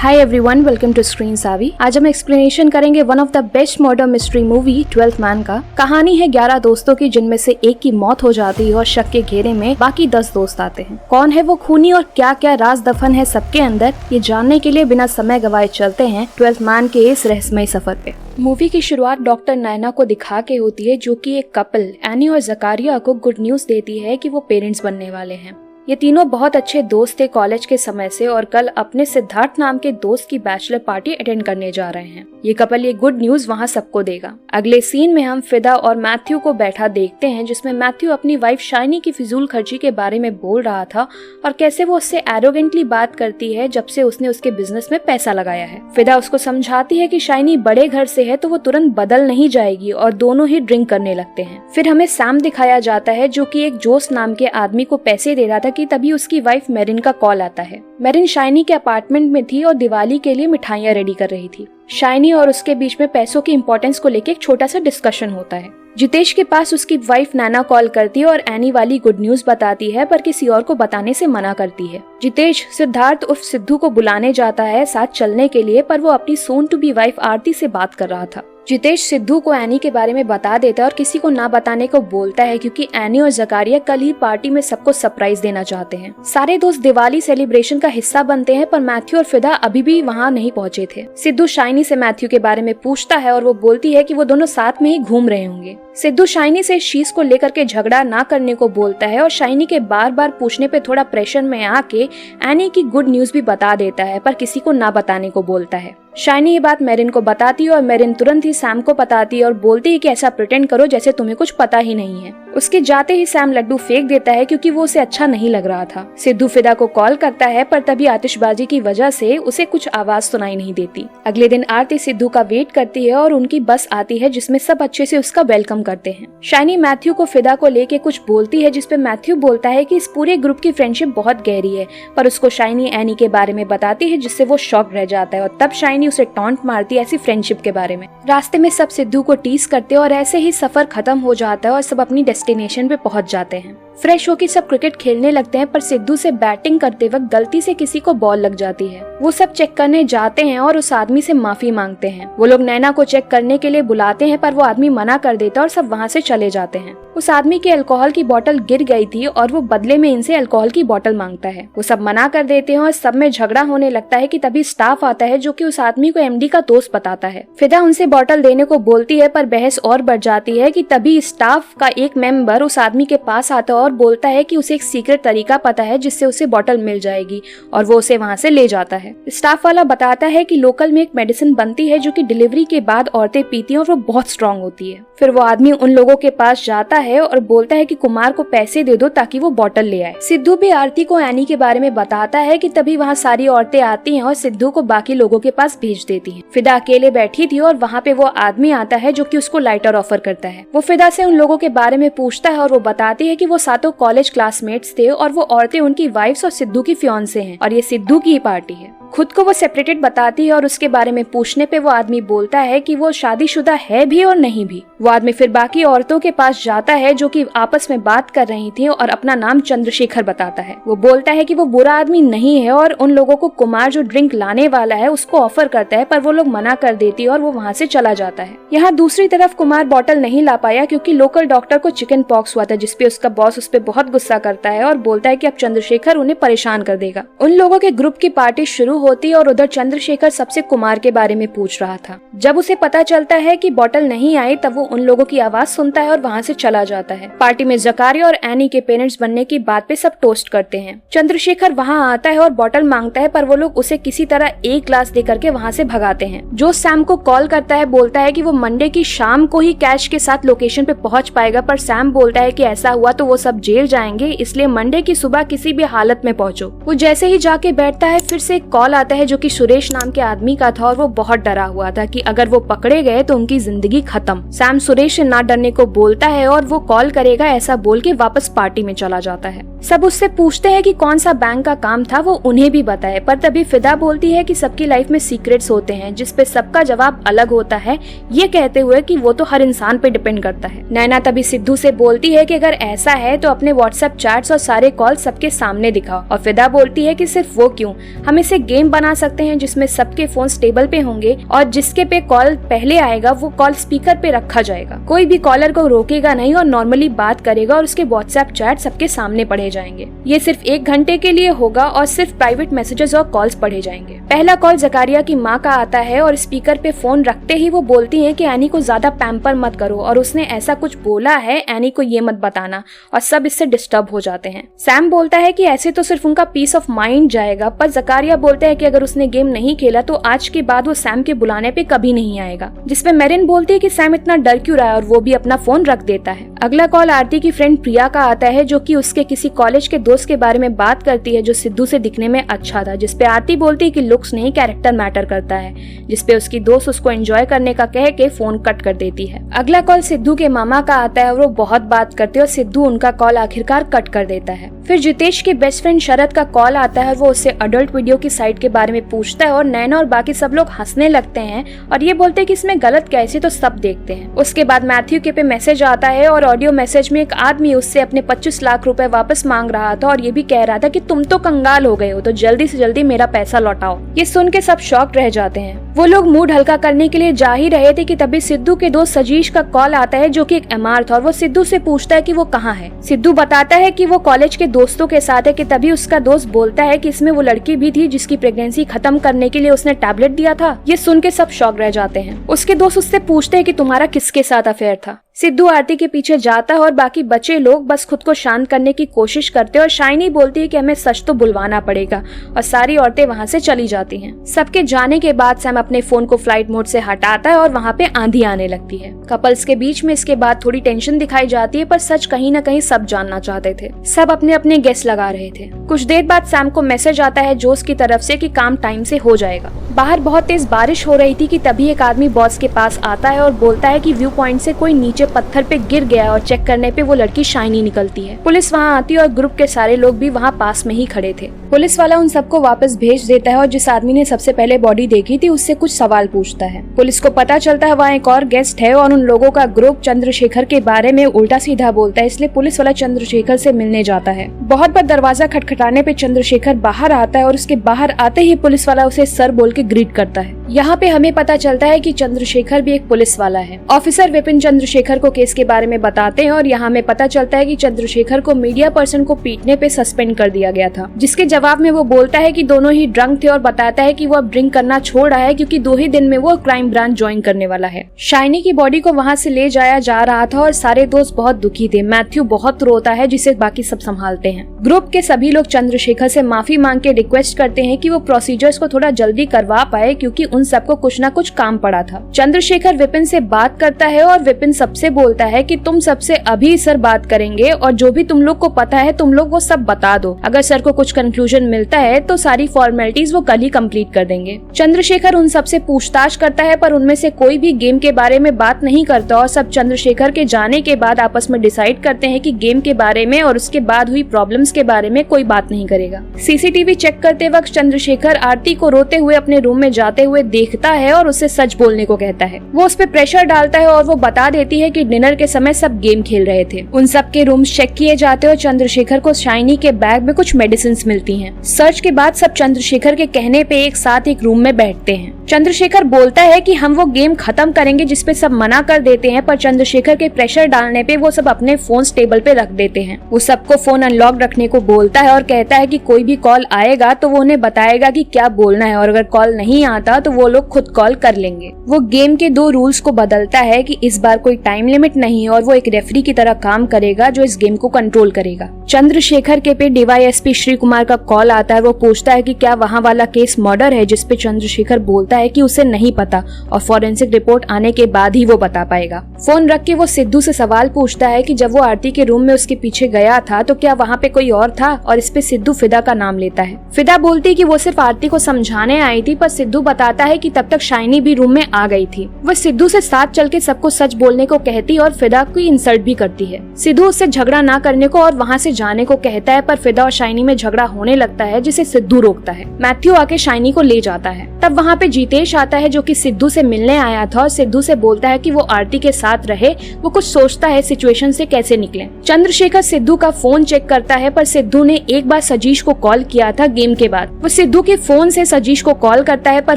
Hi everyone, welcome to screen savvy. आज हम explanation करेंगे one of the best murder mystery movie 12th man का। कहानी है 11 दोस्तों की, जिनमें से एक की मौत हो जाती है और शक के घेरे में बाकी 10 दोस्त आते हैं। कौन है वो खूनी और क्या क्या राज दफन है सबके अंदर, ये जानने के लिए बिना समय गवाए चलते हैं 12th मैन के इस रहस्यमय सफर पे। मूवी की शुरुआत डॉक्टर नैना को दिखा के होती है, जो कि एक कपल एनी और जकारिया को गुड न्यूज देती है कि वो पेरेंट्स बनने वाले हैं। ये तीनों बहुत अच्छे दोस्त थे कॉलेज के समय से और कल अपने सिद्धार्थ नाम के दोस्त की बैचलर पार्टी अटेंड करने जा रहे हैं। ये कपल ये गुड न्यूज वहाँ सबको देगा। अगले सीन में हम फिदा और मैथ्यू को बैठा देखते हैं, जिसमें मैथ्यू अपनी वाइफ शाइनी की फिजूल खर्ची के बारे में बोल रहा था और कैसे वो उससे एरोगेंटली बात करती है जब से उसने उसके बिजनेस में पैसा लगाया है। फिदा उसको समझाती है कि शाइनी बड़े घर से है तो वो तुरंत बदल नहीं जाएगी और दोनों ही ड्रिंक करने लगते हैं। फिर हमें सैम दिखाया जाता है, जो कि एक जोस नाम के आदमी को पैसे दे रहा था कि तभी उसकी वाइफ मेरिन का कॉल आता है। मेरिन शाइनी के अपार्टमेंट में थी और दिवाली के लिए मिठाइयाँ रेडी कर रही थी। शाइनी और उसके बीच में पैसों की इम्पोर्टेंस को लेकर एक छोटा सा डिस्कशन होता है। जितेश के पास उसकी वाइफ नैना कॉल करती है और एनी वाली गुड न्यूज बताती है, पर किसी और को बताने से मना करती है। जितेश सिद्धार्थ उर्फ सिद्धू को बुलाने जाता है साथ चलने के लिए, पर वो अपनी सोन टू बी वाइफ आरती से बात कर रहा था। जितेश सिद्धू को एनी के बारे में बता देता है और किसी को ना बताने को बोलता है, क्योंकि एनी और जकारिया कल ही पार्टी में सबको सरप्राइज देना चाहते हैं। सारे दोस्त दिवाली सेलिब्रेशन का हिस्सा बनते हैं, पर मैथ्यू और फिदा अभी भी वहाँ नहीं पहुँचे थे। सिद्धू शाइनी से मैथ्यू के बारे में पूछता है और वो बोलती है कि वो दोनों साथ में ही घूम रहे होंगे। सिद्धू शाइनी से शीश को लेकर के झगड़ा ना करने को बोलता है और शाइनी के बार बार पूछने पे थोड़ा प्रेशर में आके एनी की गुड न्यूज भी बता देता है, पर किसी को ना बताने को बोलता है। शाइनी ये बात मेरिन को बताती है और मेरिन तुरंत ही सैम को बताती है और बोलती है कि ऐसा प्रिटेंड करो जैसे तुम्हें कुछ पता ही नहीं है। उसके जाते ही सैम लड्डू फेंक देता है, क्योंकि वो उसे अच्छा नहीं लग रहा था। सिद्धू फिदा को कॉल करता है, पर तभी आतिशबाजी की वजह से उसे कुछ आवाज सुनाई नहीं देती। अगले दिन आरती सिद्धू का वेट करती है और उनकी बस आती है, जिसमें सब अच्छे से उसका वेलकम करते हैं। शाइनी मैथ्यू को फिदा को लेके कुछ बोलती है, जिसपे मैथ्यू बोलता है कि इस पूरे ग्रुप की फ्रेंडशिप बहुत गहरी है, पर उसको शाइनी एनी के बारे में बताती है, जिससे वो शॉक रह जाता है और तब शाइनी उसे टॉन्ट मारती है ऐसी फ्रेंडशिप के बारे में। रास्ते में सब सिद्धू को टीज करते और ऐसे ही सफर खत्म हो जाता है और सब अपनी डेस्टिनेशन पे पहुंच जाते हैं। फ्रेश होकर सब क्रिकेट खेलने लगते हैं, पर सिद्धू से बैटिंग करते वक्त गलती से किसी को बॉल लग जाती है। वो सब चेक करने जाते हैं और उस आदमी से माफी मांगते हैं। वो लोग नैना को चेक करने के लिए बुलाते हैं, पर वो आदमी मना कर देता है और सब वहाँ से चले जाते हैं। उस आदमी की अल्कोहल की बोतल गिर गई थी और वो बदले में इनसे अल्कोहल की बोतल मांगता है। वो सब मना कर देते हैं और सब में झगड़ा होने लगता है कि तभी स्टाफ आता है, जो कि उस आदमी को एमडी का दोस्त बताता है। फिदा उनसे बोतल देने को बोलती है, पर बहस और बढ़ जाती है कि तभी स्टाफ का एक मेंबर उस आदमी के पास आता है और बोलता है कि उसे एक सीक्रेट तरीका पता है जिससे उसे बोतल मिल जाएगी, और वो उसे वहाँ से ले जाता है। स्टाफ वाला बताता है कि लोकल में एक मेडिसिन बनती है जो कि डिलीवरी के बाद औरतें पीती हैं और वो बहुत स्ट्रांग होती है। फिर वो आदमी उन लोगों के पास जाता है और बोलता है कि कुमार को पैसे दे दो ताकि वो बोतल ले आए। सिद्धू भी आरती को एनी के बारे में बताता है कि तभी वहाँ सारी औरतें आती हैं और सिद्धू को बाकी लोगों के पास भेज देती हैं। फिदा अकेले बैठी थी और वहाँ पे वो आदमी आता है, जो कि उसको लाइटर ऑफर करता है। वो फिदा से उन लोगों के बारे में पूछता है और वो बताती है कि वो सातों कॉलेज क्लासमेट्स थे और वो औरतें उनकी वाइफ्स और सिद्धू की फियांसे हैं और ये सिद्धू की ही पार्टी है। खुद को वो सेपरेटेड बताती है और उसके बारे में पूछने पे वो आदमी बोलता है कि वो शादीशुदा है भी और नहीं भी। वो आदमी फिर बाकी औरतों के पास जाता है, जो कि आपस में बात कर रही थी, और अपना नाम चंद्रशेखर बताता है। वो बोलता है कि वो बुरा आदमी नहीं है और उन लोगों को कुमार जो ड्रिंक लाने वाला है उसको ऑफर करता है, पर वो लोग मना कर देती है और वो वहाँ से चला जाता है। यहाँ दूसरी तरफ कुमार बॉटल नहीं ला पाया, क्योंकि लोकल डॉक्टर को चिकन पॉक्स हुआ था, जिसपे उसका बॉस उस पर बहुत गुस्सा करता है और बोलता है कि अब चंद्रशेखर उन्हें परेशान कर देगा। उन लोगों के ग्रुप की पार्टी शुरू होती है और उधर चंद्रशेखर सबसे कुमार के बारे में पूछ रहा था। जब उसे पता चलता है कि बोतल नहीं आई, तब वो उन लोगों की आवाज सुनता है और वहाँ से चला जाता है। पार्टी में जकारिया और एनी के पेरेंट्स बनने की बात पे सब टोस्ट करते हैं। चंद्रशेखर वहाँ आता है और बोतल मांगता है, पर वो लोग उसे किसी तरह एक ग्लास दे करके वहाँ से भगाते हैं। जो सैम को कॉल करता है बोलता है कि वो मंडे की शाम को ही कैश के साथ लोकेशन पे पहुँच पाएगा, पर सैम बोलता है कि ऐसा हुआ तो वो सब जेल जाएंगे, इसलिए मंडे की सुबह किसी भी हालत में पहुँचो। वो जैसे ही जाके बैठता है, फिर से एक कॉल आता है, जो कि सुरेश नाम के आदमी का था और वो बहुत डरा हुआ था कि अगर वो पकड़े गए तो उनकी जिंदगी खत्म। सैम सुरेश से ना डरने को बोलता है और वो कॉल करेगा ऐसा बोल के वापस पार्टी में चला जाता है। सब उससे पूछते हैं कि कौन सा बैंक का काम था, वो उन्हें भी बताए, पर तभी फिदा बोलती है कि सबकी लाइफ में सीक्रेट्स होते हैं जिस पे सबका जवाब अलग होता है, ये कहते हुए कि वो तो हर इंसान पे डिपेंड करता है। नैना तभी सिद्धू से बोलती है कि अगर ऐसा है तो अपने व्हाट्सएप चैट्स और सारे कॉल सबके सामने दिखाओ, और फिदा बोलती है कि सिर्फ वो क्यों, हम इसे गेम बना सकते हैं जिसमें सबके फोन टेबल पे होंगे और जिसके पे कॉल पहले आएगा वो कॉल स्पीकर पे रखा जाएगा, कोई भी कॉलर को रोकेगा नहीं और नॉर्मली बात करेगा और उसके व्हाट्सएप चैट सबके सामने पढ़े जाएंगे। ये सिर्फ 1 घंटे के लिए होगा और सिर्फ प्राइवेट मैसेजेस और कॉल्स पढ़े जाएंगे। पहला कॉल जकारिया की माँ का आता है और स्पीकर पे फोन रखते ही वो बोलती है कि एनी को ज्यादा पैम्पर मत करो और उसने ऐसा कुछ बोला है, एनी को ये मत बताना, और सब इससे डिस्टर्ब हो जाते हैं। सैम बोलता है कि ऐसे तो सिर्फ उनका पीस ऑफ माइंड जाएगा, पर जकारिया बोलते हैं कि अगर उसने गेम नहीं खेला तो आज के बाद वो सैम के बुलाने पे कभी नहीं आएगा, जिसपे मेरिन बोलती है कि सैम इतना डर क्यों रहा है, और वो भी अपना फोन रख देता है। अगला कॉल आरती की फ्रेंड प्रिया का आता है जो कि उसके किसी कॉलेज के दोस्त के बारे में बात करती है जो सिद्धू से दिखने में अच्छा था, जिसपे आरती बोलती है कि लुक्स नहीं कैरेक्टर मैटर करता है, जिसपे उसकी दोस्त उसको एंजॉय करने का कह के फोन कट कर देती है। अगला कॉल सिद्धू के मामा का आता है और वो बहुत बात करते हैं और सिद्धू उनका कॉल आखिरकार कट कर देता है। फिर जितेश के बेस्ट फ्रेंड शरद का कॉल आता है, वो उससे अडल्ट वीडियो की साइट के बारे में पूछता है और नैना और बाकी सब लोग हंसने लगते हैं और ये बोलते हैं कि इसमें गलत क्या है, तो सब देखते हैं। उसके बाद मैथ्यू के पे मैसेज आता है और ऑडियो मैसेज में एक आदमी उससे अपने 25 लाख रुपए वापस मांग रहा था और ये भी कह रहा था कि तुम तो कंगाल हो गए हो, तो जल्दी से जल्दी मेरा पैसा लौटाओ। ये सुन के सब शॉक्ड रह जाते हैं। वो लोग मूड हल्का करने के लिए जा ही रहे थे कि तभी सिद्धू के दोस्त सजीश का कॉल आता है जो कि एक एमआर था और वो सिद्धू से पूछता है कि वो कहाँ है। सिद्धू बताता है कि वो कॉलेज के दोस्तों के साथ है कि तभी उसका दोस्त बोलता है कि इसमें वो लड़की भी थी जिसकी प्रेगनेंसी खत्म करने के लिए उसने टैबलेट दिया था। ये सुन के सब शॉक रह जाते हैं। उसके दोस्त उससे पूछते हैं कि तुम्हारा किसके साथ अफेयर था। सिद्धू आरती के पीछे जाता है और बाकी बचे लोग बस खुद को शांत करने की कोशिश करते हैं और शाइनी बोलती है कि हमें सच तो बुलवाना पड़ेगा और सारी औरतें वहां से चली जाती हैं। सबके जाने के बाद सैम अपने फोन को फ्लाइट मोड से हटाता है और वहां पे आंधी आने लगती है। कपल्स के बीच में इसके बाद थोड़ी टेंशन दिखाई जाती है, पर सच कहीं न कहीं सब जानना चाहते थे। सब अपने अपने गेस लगा रहे थे। कुछ देर बाद सैम को मैसेज आता है जोस की तरफ से कि काम टाइम से हो जाएगा। बाहर बहुत तेज बारिश हो रही थी कि तभी एक आदमी बॉस के पास आता है और बोलता है कि व्यू पॉइंट से कोई नीचे पत्थर पे गिर गया और चेक करने पे वो लड़की शाइनी निकलती है। पुलिस वहाँ आती है और ग्रुप के सारे लोग भी वहाँ पास में ही खड़े थे। पुलिस वाला उन सबको वापस भेज देता है और जिस आदमी ने सबसे पहले बॉडी देखी थी उससे कुछ सवाल पूछता है। पुलिस को पता चलता है वहाँ एक और गेस्ट है और उन लोगों का ग्रुप चंद्रशेखर के बारे में उल्टा सीधा बोलता है, इसलिए पुलिस वाला चंद्रशेखर से मिलने जाता है। बहुत बार दरवाजा खटखटाने पे चंद्रशेखर बाहर आता है और उसके बाहर आते ही पुलिस वाला उसे सर बोल के ग्रीट करता है। यहाँ पे हमें पता चलता है कि चंद्रशेखर भी एक पुलिस वाला है। ऑफिसर विपिन चंद्रशेखर को केस के बारे में बताते हैं और यहाँ हमें पता चलता है कि चंद्रशेखर को मीडिया पर्सन को पीटने पे सस्पेंड कर दिया गया था, जिसके जवाब में वो बोलता है कि दोनों ही ड्रंक थे और बताता है कि वो अब ड्रिंक करना छोड़ रहा है क्योंकि 2 ही दिन में वो क्राइम ब्रांच ज्वाइन करने वाला है। शाइनी की बॉडी को वहाँ से ले जाया जा रहा था और सारे दोस्त बहुत दुखी थे। मैथ्यू बहुत रोता है जिसे बाकी सब संभालते हैं। ग्रुप के सभी लोग चंद्रशेखर से माफी मांग के रिक्वेस्ट करते हैं कि वो प्रोसीजर्स को थोड़ा जल्दी करवा पाए क्योंकि उन सबको कुछ न कुछ काम पड़ा था। चंद्रशेखर विपिन से बात करता है और विपिन सबसे बोलता है कि तुम सबसे अभी सर बात करेंगे और जो भी तुम लोग को पता है तुम लोग वो सब बता दो। अगर सर को कुछ कंक्लूजन मिलता है तो सारी फॉर्मेलिटीज वो कल ही कंप्लीट कर देंगे। चंद्रशेखर उन सबसे पूछताछ करता है पर उनमें से कोई भी गेम के बारे में बात नहीं करता और सब चंद्रशेखर के जाने के बाद आपस में डिसाइड करते हैं कि गेम के बारे में और उसके बाद हुई प्रॉब्लम्स के बारे में कोई बात नहीं करेगा। सीसीटीवी चेक करते वक्त चंद्रशेखर आरती को रोते हुए अपने रूम में जाते हुए देखता है और उसे सच बोलने को कहता है। वो उस पर प्रेशर डालता है और वो बता देती है कि डिनर के समय सब गेम खेल रहे थे। उन सब के रूम चेक किए जाते और चंद्रशेखर को शाइनी के बैग में कुछ मेडिसिन मिलती हैं। सर्च के बाद सब चंद्रशेखर के कहने पे एक साथ एक रूम में बैठते हैं। चंद्रशेखर बोलता है कि हम वो गेम खत्म करेंगे जिसपे सब मना कर देते हैं, पर चंद्रशेखर के प्रेशर डालने पे वो सब अपने फोन टेबल पे रख देते हैं। वो सबको फोन अनलॉक रखने को बोलता है और कहता है कि कोई भी कॉल आएगा तो वो उन्हें बताएगा कि क्या बोलना है और अगर कॉल नहीं आता तो वो लोग खुद कॉल कर लेंगे। वो गेम के 2 रूल्स को बदलता है कि इस बार कोई टाइम लिमिट नहीं और वो एक रेफरी की तरह काम करेगा जो इस गेम को कंट्रोल करेगा। चंद्रशेखर के पे डीवाईएसपी श्री कुमार का कॉल आता है। वो पूछता है कि क्या वहाँ वाला केस मर्डर है, जिसपे चंद्रशेखर बोलता है कि उसे नहीं पता और फॉरेंसिक रिपोर्ट आने के बाद ही वो बता पाएगा। फोन रख के वो सिद्धू से सवाल पूछता है कि जब वो आरती के रूम में उसके पीछे गया था तो क्या वहाँ पे कोई और था, और इस पे सिद्धू फिदा का नाम लेता है। फिदा बोलती है कि वो सिर्फ आरती को समझाने आई थी, पर सिद्धू बताता है कि तब तक शाइनी भी रूम में आ गई थी। वो सिद्धू से साथ चल के सबको सच बोलने को कहती है और फिदा की इंसल्ट भी करती है। सिद्धू उससे झगड़ा ना करने को और वहाँ से जाने को कहता है, पर फिदा और शाइनी में झगड़ा होने लगता है जिसे सिद्धू रोकता है। मैथ्यू आके शाइनी को ले जाता है। तब वहाँ पे जीतेश आता है जो कि सिद्धू से मिलने आया था और सिद्धू से बोलता है कि वो आरती के साथ रहे, वो कुछ सोचता है सिचुएशन से कैसे निकले। चंद्रशेखर सिद्धू का फोन चेक करता है, पर सिद्धू ने एक बार सजीश को कॉल किया था गेम के बाद। वो सिद्धू के फोन से सजीश को कॉल करता है, पर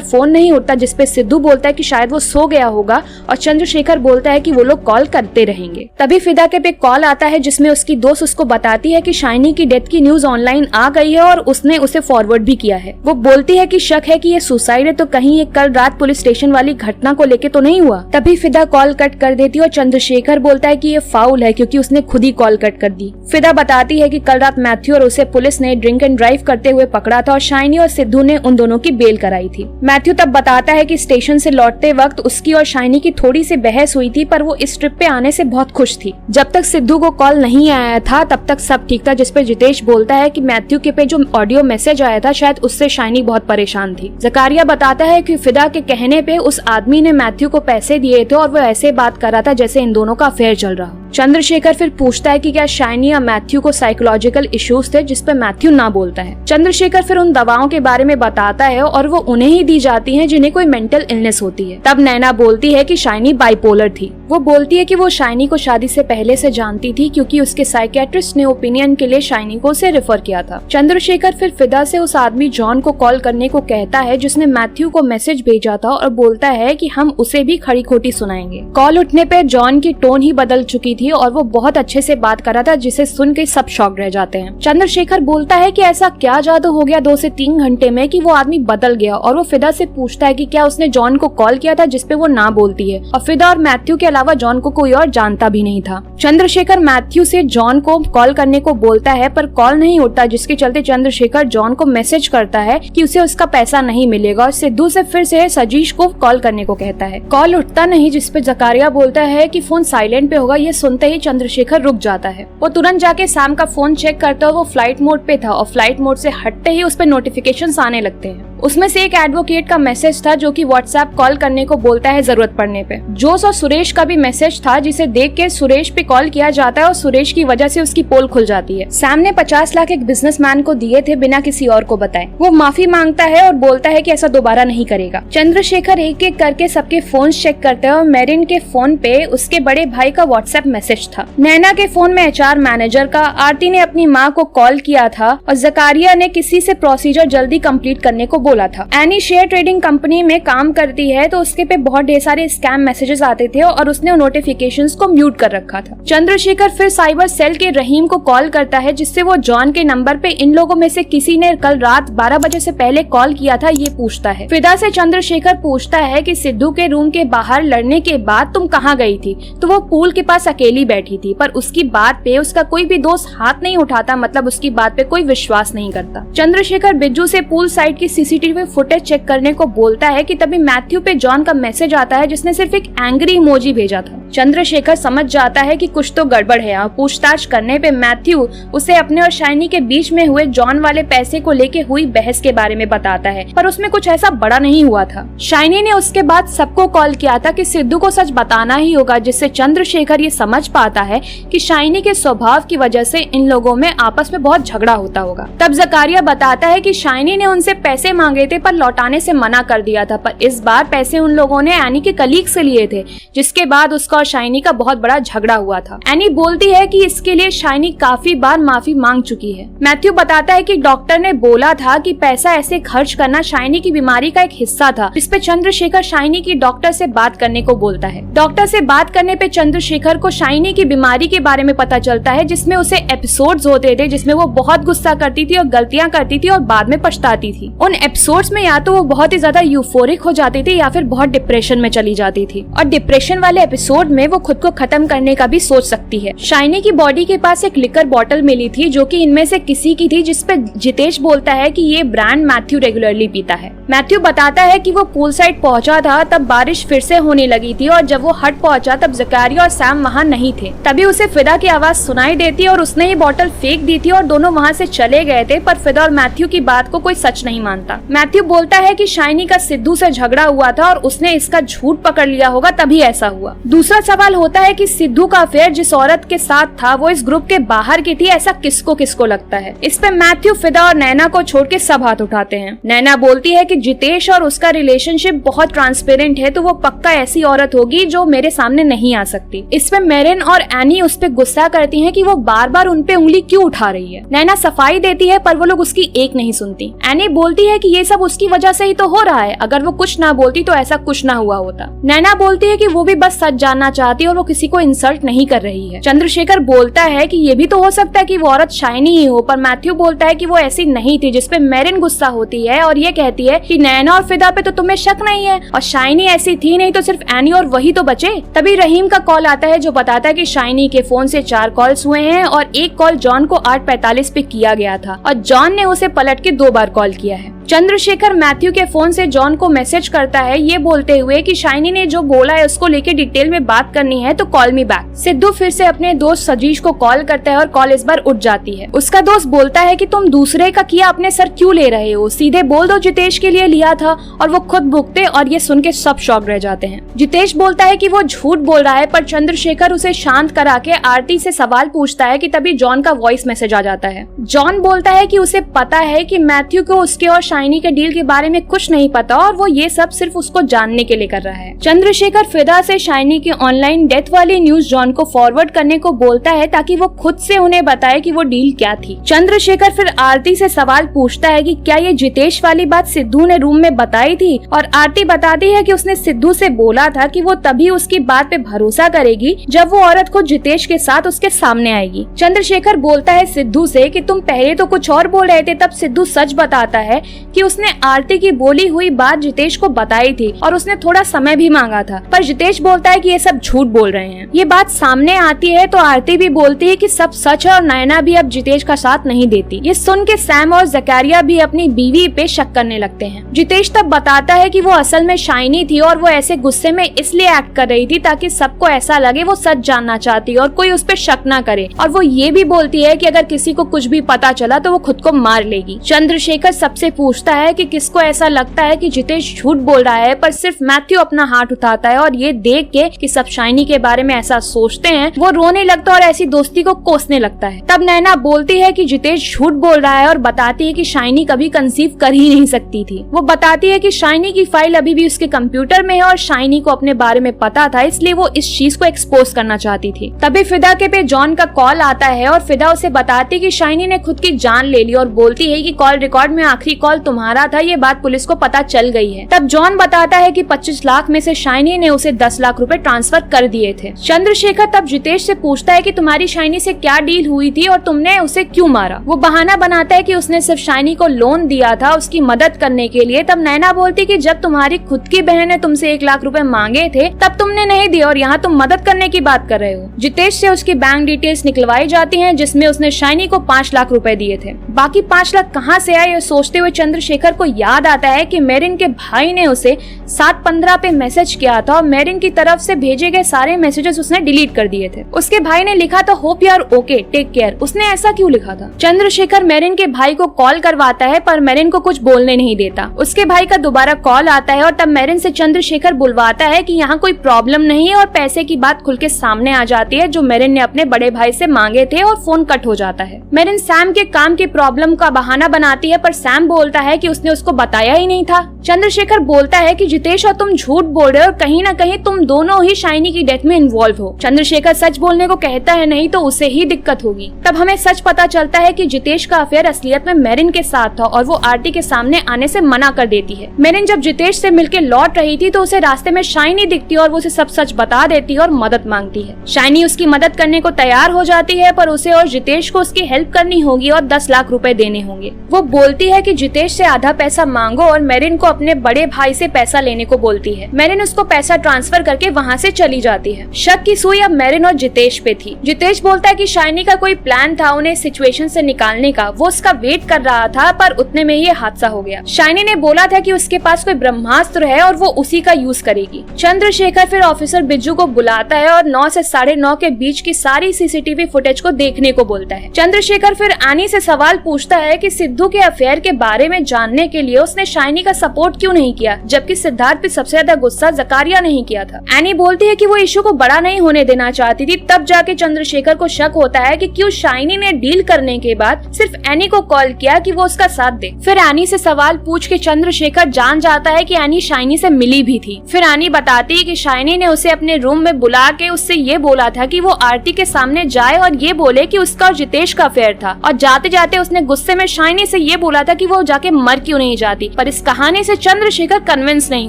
फोन नहीं उठता, जिसपे सिद्धू बोलता है कि शायद वो सो गया होगा और चंद्रशेखर बोलता है कि वो लोग कॉल करते रहेंगे। तभी फिदा के पे कॉल आता है जिसमें उसकी दोस्त उसको बताती है कि शाइनी की डेथ की न्यूज ऑनलाइन आ गई है और उसने उसे फॉरवर्ड भी किया है। वो बोलती है कि शक है कि ये सुसाइड है, तो कहीं ये कल रात पुलिस स्टेशन वाली घटना को लेके तो नहीं हुआ। तभी फिदा कॉल कट कर देती है और चंद्रशेखर बोलता है कि ये फाउल है क्योंकि उसने खुद ही कॉल कट कर दी। फिदा बताती है कि कल रात मैथ्यू और उसे पुलिस ने ड्रिंक एंड ड्राइव करते हुए पकड़ा था और शाइनी और सिद्धू ने उन दोनों की बेल कराई थी। मैथ्यू तब बताता है कि स्टेशन से लौटते वक्त उसकी और शाइनी की थोड़ी सी बहस हुई थी, पर वो इस ट्रिप पे आने से बहुत खुश थी। जब तक सिद्धू को कॉल नहीं आया था तब तक सब ठीक था, जिसपे जितेश बोलता है कि मैथ्यू के पे जो ऑडियो मैसेज आया था शायद उससे शाइनी बहुत परेशान थी। जकारिया बताता है कि फिदा के कहने पे उस आदमी ने मैथ्यू को पैसे दिए थे और वो ऐसे बात कर रहा था जैसे इन दोनों का अफेयर चल रहा हो। चंद्रशेखर फिर पूछता है कि क्या शाइनी या मैथ्यू को साइकोलॉजिकल इश्यूज थे, जिसपे मैथ्यू ना बोलता है। चंद्रशेखर फिर उन दवाओं के बारे में बताता है और वो उन्हें ही दी जाती हैं जिन्हें कोई मेंटल इलनेस होती है। तब नैना बोलती है कि शाइनी बाइपोलर थी। वो बोलती है कि वो शाइनी को शादी से पहले से जानती थी क्योंकि उसके साइकियाट्रिस्ट ने ओपिनियन के लिए शाइनी को उसे रेफर किया था। चंद्रशेखर फिर फिदा से उस आदमी जॉन को कॉल करने को कहता है जिसने मैथ्यू को मैसेज भेजा था और बोलता है कि हम उसे भी खड़ी खोटी सुनाएंगे। कॉल उठने पे जॉन की टोन ही बदल चुकी थी और वो बहुत अच्छे से बात कर रहा था, जिसे सुन के सब शॉक रह जाते हैं। चंद्रशेखर बोलता है कि ऐसा क्या जादू हो गया 2 से 3 घंटे में कि वो आदमी बदल गया, और वो फिदा से पूछता है कि क्या उसने जॉन को कॉल किया था, जिसपे वो ना बोलती है। और फिदा और मैथ्यू के अलावा जॉन को कोई और जानता भी नहीं था। चंद्रशेखर मैथ्यू से जॉन को कॉल करने को बोलता है, पर कॉल नहीं उठता, जिसके चलते चंद्रशेखर जॉन को मैसेज करता है कि उसे उसका पैसा नहीं मिलेगा और सिद्धू से फिर से सजीश को कॉल करने को कहता है। कॉल उठता नहीं, जिसपे जकारिया बोलता है कि फोन साइलेंट पे होगा। ये सुनते ही चंद्रशेखर रुक जाता है। वो तुरंत जाके सैम का फोन चेक करता है, वो फ्लाइट मोड पे था और फ्लाइट मोड से हटते ही उस पे नोटिफिकेशंस आने लगते हैं। उसमें से एक एडवोकेट का मैसेज था जो कि व्हाट्सएप कॉल करने को बोलता है जरूरत पड़ने पे। जोस और सुरेश का भी मैसेज था, जिसे देख के सुरेश पे कॉल किया जाता है और सुरेश की वजह से उसकी पोल खुल जाती है। सैम ने 50 लाख एक बिजनेसमैन को दिए थे बिना किसी और को बताए। वो माफी मांगता है और बोलता है कि ऐसा दोबारा नहीं करेगा। चंद्रशेखर एक एक करके सबके फोन चेक करते हैं और मेरिन के फोन पे उसके बड़े भाई का व्हाट्सएप मैसेज था। नैना के फोन में HR मैनेजर का, आरती ने अपनी माँ को कॉल किया था और जकारिया ने किसी से प्रोसीजर जल्दी कंप्लीट करने को बोला था। एनी शेयर ट्रेडिंग कंपनी में काम करती है तो उसके पे बहुत ढेर सारे स्कैम मैसेजेस आते थे और उसने नोटिफिकेशंस को म्यूट कर रखा था। चंद्रशेखर फिर साइबर सेल के रहीम को कॉल करता है, जिससे वो जॉन के नंबर पे इन लोगों में से किसी ने कल रात 12 बजे से पहले कॉल किया था ये पूछता है। फिदा से चंद्रशेखर पूछता है कि सिद्धू के रूम के बाहर लड़ने के बाद तुम कहाँ गई थी, तो वो पूल के पास अकेली बैठी थी, पर उसकी बात पे उसका कोई भी दोस्त हाथ नहीं उठाता, मतलब उसकी बात पे कोई विश्वास नहीं करता। चंद्रशेखर बिज्जू से पूल साइड की CCTV फुटेज चेक करने को बोलता है कि तभी मैथ्यू पे जॉन का मैसेज आता है जिसने सिर्फ एक एंग्री इमोजी भेजा था। चंद्रशेखर समझ जाता है कि कुछ तो गड़बड़ है। पूछताछ करने पे मैथ्यू उसे अपने और शाइनी के बीच में हुए जॉन वाले पैसे को लेके हुई बहस के बारे में बताता है, पर उसमें कुछ ऐसा बड़ा नहीं हुआ था। शाइनी ने उसके बाद सबको कॉल किया था कि सिद्धू को सच बताना ही होगा, जिससे चंद्रशेखर ये समझ पाता है कि शाइनी के स्वभाव की वजह से इन लोगों में आपस में बहुत झगड़ा होता होगा। तब जकारिया बताता है कि शाइनी ने उनसे पैसे मांगे थे पर लौटाने से मना कर दिया था, पर इस बार पैसे उन लोगों ने एनी के कलीग से लिए थे, जिसके बाद उसका और शाइनी का बहुत बड़ा झगड़ा हुआ था। एनी बोलती है कि इसके लिए शाइनी काफी बार माफी मांग चुकी है। मैथ्यू बताता है कि डॉक्टर ने बोला था कि पैसा ऐसे खर्च करना शाइनी की बीमारी का एक हिस्सा था, जिस पे चंद्रशेखर शाइनी की डॉक्टर से बात करने को बोलता है। डॉक्टर से बात करने पे चंद्रशेखर को शाइनी की बीमारी के बारे में पता चलता है, जिसमें उसे एपिसोड्स होते थे जिसमें वो बहुत गुस्सा करती थी और गलतियां करती थी और बाद में पछताती थी। उन एपिसोड्स में या तो वो बहुत ही ज्यादा यूफोरिक हो जाती थी या फिर बहुत डिप्रेशन में चली जाती थी, और डिप्रेशन वाले एपिसोड में वो खुद को खत्म करने का भी सोच सकती है। शाइनी की बॉडी के पास एक लिकर बॉटल मिली थी जो कि इनमें से किसी की थी, जिसपे जितेश बोलता है कि ये ब्रांड मैथ्यू रेगुलरली पीता है। मैथ्यू बताता है कि वो पूल साइड पहुंचा था तब बारिश फिर से होने लगी थी, और जब वो हट पहुंचा तब जकारिया और सैम वहाँ नहीं थे। तभी उसे फिदा की आवाज सुनाई देती और उसने ही बॉटल फेंक दी थी और दोनों वहाँ से चले गए थे। पर फिदा और मैथ्यू की बात को कोई सच नहीं मानता। मैथ्यू बोलता है कि शाइनी का सिद्धू से झगड़ा हुआ था और उसने इसका झूठ पकड़ लिया होगा, तभी ऐसा हुआ। दूसरा सवाल होता है कि सिद्धू का अफेयर जिस औरत के साथ था वो इस ग्रुप के बाहर की थी, ऐसा किसको लगता है। इस पे मैथ्यू, फिदा और नैना को छोड़ के सब हाथ उठाते हैं। नैना बोलती है कि जितेश और उसका रिलेशनशिप बहुत ट्रांसपेरेंट है, तो वो पक्का ऐसी औरत होगी जो मेरे सामने नहीं आ सकती। इस पे मेरिन और एनी उस पे गुस्सा करती हैं कि वो बार बार उन पे उंगली क्यों उठा रही है। नैना सफाई देती है पर वो लोग उसकी एक नहीं सुनती। एनी बोलती है कि ये सब उसकी वजह से ही तो हो रहा है, अगर वो कुछ ना बोलती तो ऐसा कुछ ना हुआ होता। नैना बोलती है कि वो भी बस सच जानना चाहती है और वो किसी को इंसल्ट नहीं कर रही है। चंद्रशेखर बोलता है कि ये भी तो हो सकता है कि वो औरत शाइनी ही हो, पर मैथ्यू बोलता है कि वो ऐसी नहीं थी, जिसपे मेरिन गुस्सा होती है और ये कहती है कि नैना और फिदा पे तो तुम्हें शक नहीं है और शाइनी ऐसी थी नहीं तो सिर्फ एनी और वही तो बचे। तभी रहीम का कॉल आता है जो बताता है कि शाइनी के फोन से 4 कॉल्स हुए हैं और एक कॉल जॉन को 8:45 पे किया गया था और जॉन ने उसे पलट के 2 बार कॉल किया है। चंद्रशेखर मैथ्यू के फोन से जॉन को मैसेज करता है ये बोलते हुए कि शाइनी ने जो बोला है उसको लेके डिटेल में बात करनी है तो कॉल मी बैक। सिद्धू फिर से अपने दोस्त सजीश को कॉल करता है और कॉल इस बार उठ जाती है। उसका दोस्त बोलता है कि तुम दूसरे का किया अपने सर क्यों ले रहे हो, सीधे बोल दो जितेश के लिए लिया था, और वो खुद भुगते। और ये सुन के सब शॉक रह जाते हैं। जितेश बोलता है कि वो झूठ बोल रहा है, पर चंद्रशेखर उसे शांत करा के आरती से सवाल पूछता है कि तभी जॉन का वॉइस मैसेज आ जाता है। जॉन बोलता है कि उसे पता है कि मैथ्यू को उसके और शाइनी के डील के बारे में कुछ नहीं पता और वो ये सब सिर्फ उसको जानने के लिए कर रहा है। चंद्रशेखर फिदा से शाइनी की ऑनलाइन डेथ वाली न्यूज जॉन को फॉरवर्ड करने को बोलता है ताकि वो खुद से उन्हें बताए कि वो डील क्या थी। चंद्रशेखर फिर आरती से सवाल पूछता है कि क्या ये जितेश वाली बात सिद्धू ने रूम में बताई थी, और आरती बताती है कि उसने सिद्धू से बोला था कि वो तभी उसकी बात पे भरोसा करेगी जब वो औरत को जितेश के साथ उसके सामने आएगी। चंद्रशेखर बोलता है सिद्धू से कि तुम पहले तो कुछ और बोल रहे थे। तब सिद्धू सच बताता है कि उसने आरती की बोली हुई बात जितेश को बताई थी और उसने थोड़ा समय भी मांगा था, पर जितेश बोलता है कि ये सब झूठ बोल रहे हैं। ये बात सामने आती है तो आरती भी बोलती है कि सब सच है और नैना भी अब जितेश का साथ नहीं देती। ये सुन के सैम और जकारिया भी अपनी बीवी पे शक करने लगते हैं। जितेश तब बताता है कि वो असल में शाइनी थी और वो ऐसे गुस्से में इसलिए एक्ट कर रही थी ताकि सबको ऐसा लगे वो सच जानना चाहती और कोई उस पर शक ना करे। और वो ये भी बोलती है कि अगर किसी को कुछ भी पता चला तो वो खुद को मार लेगी। चंद्रशेखर सबसे पूछता है कि किसको ऐसा लगता है कि जितेश झूठ बोल रहा है, पर सिर्फ मैथ्यू अपना हाथ उठाता है और ये देख के कि सब शाइनी के बारे में ऐसा सोचते हैं वो रोने लगता है और ऐसी दोस्ती को कोसने लगता है। तब नैना बोलती है कि जितेश झूठ बोल रहा है और बताती है कि शाइनी कभी कंसीव कर ही नहीं सकती थी। वो बताती है कि शाइनी की फाइल अभी भी उसके कंप्यूटर में है और शाइनी को अपने बारे में पता था, इसलिए वो इस चीज को एक्सपोज करना चाहती थी। तभी फिदा के पे जॉन का कॉल आता है और फिदा उसे बताती कि शाइनी ने खुद की जान ले ली और बोलती है कि कॉल रिकॉर्ड में आखिरी कॉल तुम्हारा था, ये बात पुलिस को पता चल गई है। तब जॉन बताता है कि 25 लाख में से शाइनी ने उसे 10 लाख रुपए ट्रांसफर कर दिए थे। चंद्रशेखर तब जितेश से पूछता है कि तुम्हारी शाइनी से क्या डील हुई थी और तुमने उसे क्यों मारा। वो बहाना बनाता है कि उसने सिर्फ शाइनी को लोन दिया था उसकी मदद करने के लिए। तब नैना बोलती कि जब तुम्हारी खुद की बहन ने तुमसे 1 लाख रुपए मांगे थे तब तुमने नहीं दिए और यहाँ तुम मदद करने की बात कर रहे हो। जितेश से उसकी बैंक डिटेल्स निकलवाई जाती हैं जिसमें उसने शाइनी को 5 लाख रुपए दिए थे। बाकी 5 लाख कहाँ से आए ये सोचते हुए चंद्रशेखर को याद आता है कि मेरिन के भाई ने उसे 7:15 पे मैसेज किया था और मेरिन की तरफ से भेजे गए सारे मैसेजेस उसने डिलीट कर दिए थे। उसके भाई ने लिखा था hope you are okay, take care. उसने ऐसा क्यों लिखा था? चंद्रशेखर मेरिन के भाई को कॉल करवाता है पर मेरिन को कुछ बोलने नहीं देता। उसके भाई का दोबारा कॉल आता है और तब मेरिन से चंद्रशेखर बुलवाता है कि यहाँ कोई प्रॉब्लम नहीं है और पैसे की बात खुल के सामने आ जाती है जो मेरिन ने अपने बड़े भाई से मांगे थे और फोन कट हो जाता है। मेरिन सैम के काम की प्रॉब्लम का बहाना बनाती है पर सैम बोलता है कि उसने उसको बताया ही नहीं था। चंद्रशेखर बोलता है कि जितेश और तुम झूठ बोल रहे हो और कहीं ना कहीं तुम दोनों ही शाइनी की डेथ में इन्वॉल्व हो। चंद्रशेखर सच बोलने को कहता है नहीं तो उसे ही दिक्कत होगी। तब हमें सच पता चलता है कि जितेश का अफेयर असलियत में मेरिन के साथ था और वो आरती के सामने आने से मना कर देती है। मेरिन जब जितेश से मिलकर लौट रही थी तो उसे रास्ते में शाइनी दिखती और वो उसे सब सच बता देती है और मदद मांगती है। शाइनी उसकी मदद करने को तैयार हो जाती है पर उसे और जितेश को उसकी हेल्प करनी होगी और 10 लाख रुपए देने होंगे। वो बोलती है कि जितेश से आधा पैसा मांगो और मेरिन को अपने बड़े भाई से पैसा लेने को बोलती है। मेरिन उसको पैसा ट्रांसफर करके वहाँ से चली जाती है। शक की सुई अब मेरिन और जितेश पे थी। जितेश बोलता है कि शाइनी का कोई प्लान था उन्हें सिचुएशन से निकालने का, वो उसका वेट कर रहा था, पर उतने में ये हादसा हो गया। शाइनी ने बोला था कि उसके पास कोई ब्रह्मास्त्र है और वो उसी का यूज करेगी। चंद्रशेखर फिर ऑफिसर बिज्जू को बुलाता है और 9 से 9:30 के बीच की सारी सीसीटीवी फुटेज को देखने को बोलता है। चंद्रशेखर फिर एनी से सवाल पूछता है कि सिद्धू के अफेयर के बारे में जानने के लिए उसने शाइनी का सपोर्ट क्यों नहीं किया, जबकि सिद्धार्थ पे सबसे ज्यादा गुस्सा जकारिया नहीं किया था। एनी बोलती है कि वो इशू को बड़ा नहीं होने देना चाहती थी। तब जाके चंद्रशेखर को शक होता है कि क्यों शाइनी ने डील करने के बाद सिर्फ एनी को कॉल किया कि वो उसका साथ दे। फिर एनी से सवाल पूछ के चंद्रशेखर जान जाता है कि एनी शाइनी से मिली भी थी। फिर एनी बताती है कि शाइनी ने उसे अपने रूम में बुला के उससे ये बोला था कि वो आरती के सामने जाए और ये बोले कि उसका और जितेश का अफेयर था, और जाते जाते उसने गुस्से में शाइनी से ये बोला था कि वो जाके मर क्यों नहीं जाती। पर इस कहानी से चंद्रशेखर कन्विंस नहीं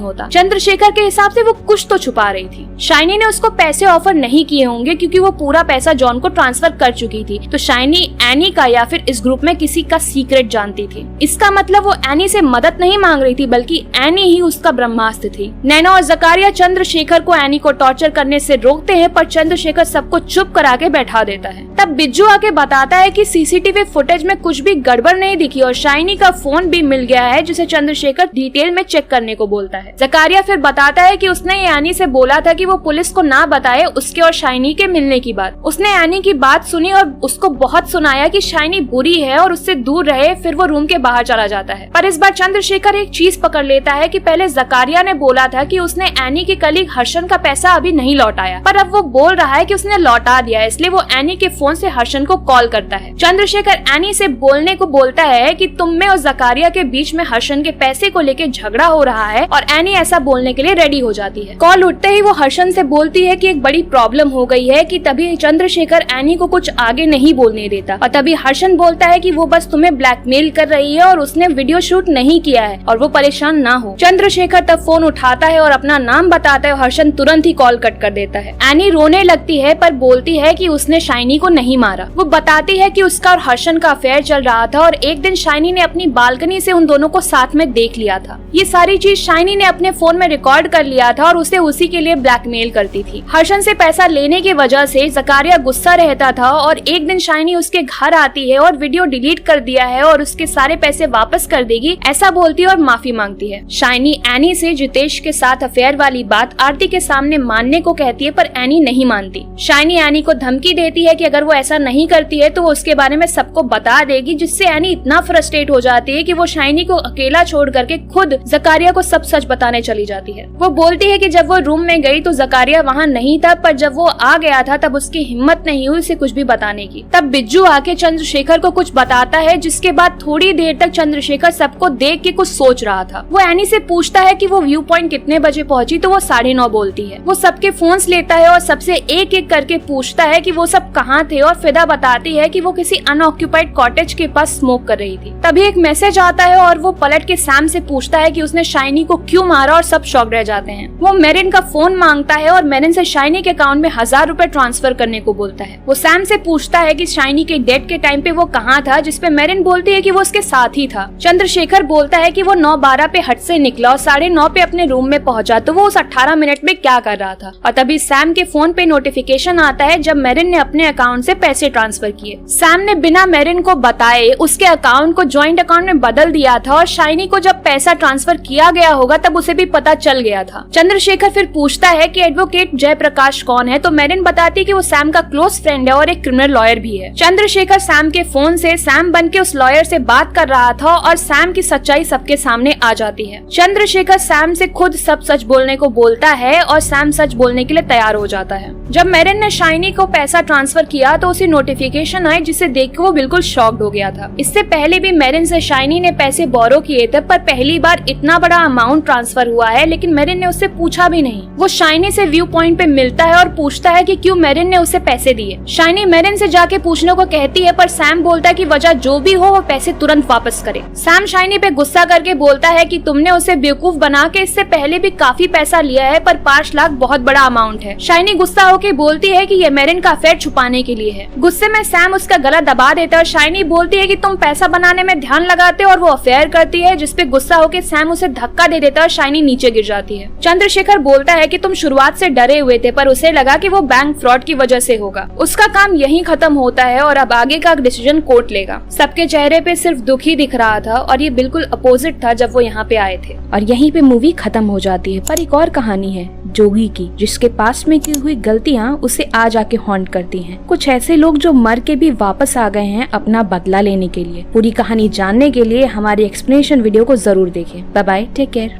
होता। चंद्रशेखर के हिसाब से वो कुछ तो छुपा रही थी। शाइनी ने उसको पैसे ऑफर नहीं किए होंगे क्योंकि वो पूरा पैसा जॉन को ट्रांसफर कर चुकी थी, तो शाइनी एनी का या फिर इस ग्रुप में किसी का सीक्रेट जानती थी। इसका मतलब वो एनी से मदद नहीं मांग रही थी, बल्कि एनी ही उसका ब्रह्मास्त्र थी। नैना और जकारिया चंद्रशेखर को एनी को टॉर्चर करने से रोकते हैं, पर चंद्रशेखर सबको चुप करा के बैठा देता है। तब बिज्जू आके बताता है कि सीसीटीवी फुटेज में कुछ भी गड़बड़ नहीं दिखी और शाइनी का फोन भी मिल गया है, जिसे चंद्रशेखर डिटेल में चेक करने को बोलता है। जकारिया फिर बताता है कि उसने एनी से बोला था कि वो पुलिस को ना बताए उसके और शाइनी के मिलने की बात। उसने एनी की बात सुनी और उसको बहुत सुनाया कि शाइनी बुरी है और उससे दूर रहे। फिर वो रूम के बाहर चला जाता है। पर इस बार चंद्रशेखर एक चीज पकड़ लेता है कि पहले जकारिया ने बोला था कि उसने एनी के कलीग हर्षन का पैसा अभी नहीं लौटाया, पर अब वो बोल रहा है कि उसने लौटा दिया, इसलिए वो एनी के फोन से हर्षन को कॉल करता है। चंद्रशेखर एनी से बोलने को बोलता है कि तुम में और जकारिया के बीच में हर्षन के पैसे को लेके झगड़ा हो रहा है, और एनी ऐसा बोलने के लिए रेडी हो जाती है। कॉल उठते ही वो हर्षन से बोलती है कि एक बड़ी प्रॉब्लम हो गई है, कि तभी चंद्रशेखर एनी को कुछ आगे नहीं बोलने देता, और तभी हर्षन बोलता है कि वो बस तुम्हें ब्लैकमेल कर रही है और उसने वीडियो शूट नहीं किया है और वो परेशान ना हो। चंद्रशेखर तब फोन उठाता है और अपना नाम बताता है और हर्षन तुरंत ही कॉल कट कर देता है। एनी रोने लगती है पर बोलती है कि उसने शाइनी को नहीं मारा। वो बताती है कि उसका और हर्षन का अफेयर चल रहा था और एक दिन शाइनी ने अपनी बालकनी से उन दोनों को साथ में देख लिया था। ये सारी चीज शाइनी ने अपने फोन में रिकॉर्ड कर लिया था और उसे उसी के लिए ब्लैकमेल करती थी। हर्षन से पैसा लेने की वजह से जकारिया गुस्सा रहता था और एक दिन शाइनी उसके घर आती है और वीडियो डिलीट कर दिया है और उसके सारे पैसे वापस कर देगी ऐसा बोलती है और माफी मांगती है। शाइनी एनी से जितेश के साथ अफेयर वाली बात आरती के सामने मानने को कहती है, पर एनी नहीं मानती। शाइनी एनी को धमकी देती है कि अगर वो ऐसा नहीं करती है तो वो उसके बारे में सबको बता देगी, जिससे एनी इतना फ्रस्ट्रेट हो जाती है कि वो शाइनी को अकेला छोड़ करके खुद जकारिया को सब सच बताने चली जाती है। वो बोलती है कि जब वो रूम में गई तो जकारिया वहाँ नहीं था, पर जब वो आ गया था तब उसकी हिम्मत नहीं हुई उसे कुछ भी बताने की। तब बिज्जू आके चंद्रशेखर को कुछ बताता है, जिसके बाद थोड़ी देर तक चंद्रशेखर सबको देख के कुछ सोच रहा था। वो एनी से पूछता है कि वो व्यू पॉइंट कितने बजे पहुंची, तो वो 9:30 बोलती है। वो सबके फोन्स लेता है और सबसे एक एक करके पूछता है कि वो सब कहाँ थे, और फिदा बताती है कि वो किसी अनऑक्यूपाइड कॉटेज के पास स्मोक कर रही थी। तभी एक मैसेज आता है और वो पलट के सैम से पूछता है कि उसने शाइनी को क्यों मारा, और सब शॉक रह जाते हैं। वो मेरिन का फोन मांगता है और मेरिन से शाइनी के अकाउंट में 1000 रुपए ट्रांसफर करने को बोलता है। वो सैम से पूछता है कि शाइनी के डेथ के टाइम पे वो कहाँ था, जिसपे मेरिन बोलती है कि वो उसके साथ ही था। चंद्रशेखर बोलता है कि वो 9:12 पे हट से निकला और 9:30 पे अपने रूम में पहुंचा, तो वो उस 18 मिनट में क्या कर रहा था। और तभी सैम के फोन पे नोटिफिकेशन आता है जब मेरिन ने अपने अकाउंट से पैसे ट्रांसफर किए। सैम ने बिना मेरिन को बताए उसके अकाउंट को ज्वाइंट अकाउंट में बदल दिया था और शाइनी को जब पैसा ट्रांसफर किया गया होगा तब उसे भी पता चल गया था। चंद्रशेखर फिर पूछता है कि एडवोकेट जयप्रकाश कौन है, तो मेरिन बताती है कि वो सैम का क्लोज फ्रेंड है और एक क्रिमिनल लॉयर भी है। चंद्रशेखर सैम के फोन से सैम बन के उस लॉयर से बात कर रहा था और सैम की सच्चाई सबके सामने आ जाती है। चंद्रशेखर सैम से खुद सब सच बोलने को बोलता है और सैम सच बोलने के लिए तैयार हो जाता है। जब मेरिन ने शाइनी को पैसा ट्रांसफर किया तो उसे नोटिफिकेशन आई, जिसे देख के वो बिल्कुल शॉक्ड हो गया था। इससे पहले भी मेरिन से शाइनी ने पैसे बोरो किए थे, पर पहली बार इतना बड़ा अमाउंट ट्रांसफर हुआ है, लेकिन मेरिन ने उससे पूछा भी नहीं। वो शाइनी से व्यू पॉइंट पे मिलता है और पूछता है कि क्यों मेरिन ने उसे पैसे दिए। शाइनी मेरिन से जाके पूछने को कहती है, पर सैम बोलता है कि वजह जो भी हो वो पैसे तुरंत वापस करे। सैम शाइनी पे गुस्सा करके बोलता है कि तुमने उसे बेवकूफ बना के इससे पहले भी काफी पैसा लिया है, पर 5 लाख बहुत बड़ा अमाउंट है। शाइनी गुस्सा होके बोलती है कि ये मेरिन का अफेयर छुपाने के लिए है। गुस्से में सैम उसका गला दबा देता है और शाइनी बोलती है कि तुम पैसा बनाने में ध्यान लगाते हो और वो अफेयर करती है, जिसपे गुस्सा होकर सैम उसे धक्का दे देता है और शाइनी नीचे गिर जाती है। चंद्रशेखर बोलता है कि तुम शुरुआत से डरे हुए थे, पर उसे लगा कि वो बैंक फ्रॉड की वजह से होगा। उसका काम यहीं खत्म होता है और अब आगे का डिसीजन कोर्ट लेगा। सबके चेहरे पे सिर्फ दुख ही दिख रहा था और ये बिल्कुल अपोजिट था जब वो यहाँ पे आए थे। और यहीं पे मूवी खत्म हो जाती है। पर एक और कहानी है जोगी की, जिसके पास्ट में की हुई गलतियाँ उसे आज आके हॉन्ट करती हैं। कुछ ऐसे लोग जो मर के भी वापस आ गए हैं अपना बदला लेने के लिए। पूरी कहानी जानने के लिए हमारी एक्सप्लेनेशन वीडियो को जरूर देखें। Bye bye, take care.